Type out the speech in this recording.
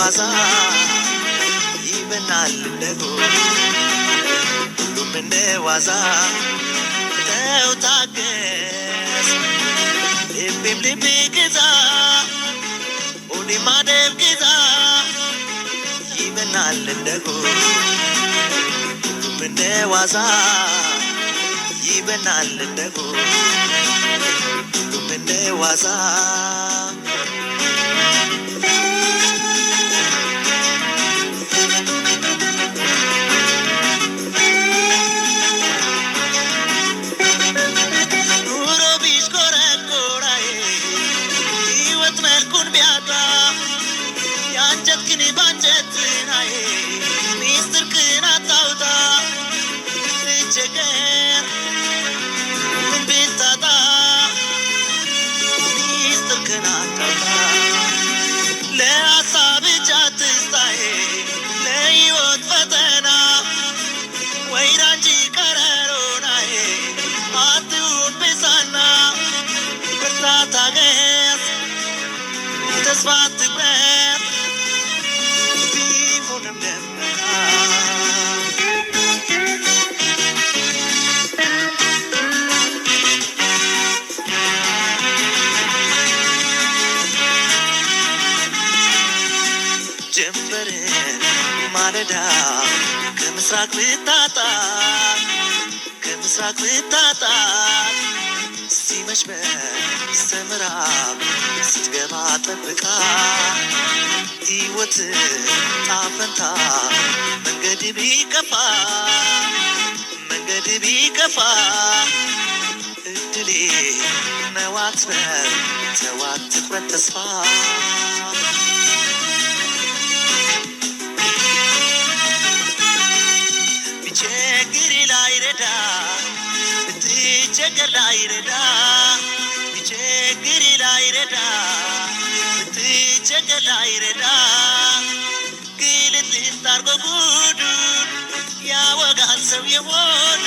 ዋዛ ይበናል እንደጎ ሁሉም እንደ ዋዛ ተው ታገስ ልቤም ልብ ግዛ ሆዴ ማደብ ግዛ ይበናል እንደጎ ሁሉም እንደ ዋዛ ይበናል እንደጎ ሁሉም እንደ ዋዛ አንጀትክን ባንጀትናዬ ሚስጥርክን አታውጣ ልቸገር ምን ብታጣ ሚስጥርክን አታውጣ ለሀሳብ ብቻ አትስጣዬ ለሕይወት ፈተና ወይራ እንጂ ቀረሮናዬ አትሁን ብሳና ብርታት ታገስ ተስፋ አትቁረጥ ጀንበርን ማለዳ ከምስራቅ ብታጣ ሲመሽ በስተምዕራብ ስትገባ ጠብቃ ሕይወት ጣፈንታ መንገድ ቢከፋ እድሌ ነው አትበል ተው አትቁረጥ ተስፋ ቢቸግር ላይረዳ ብትቸገር ላይረዳ ቢቸግር ላይረዳ ብትቸገር ላይረዳ ግልጥልጥ አርጎ ጉዱን ያወጋል ሰው የሆነ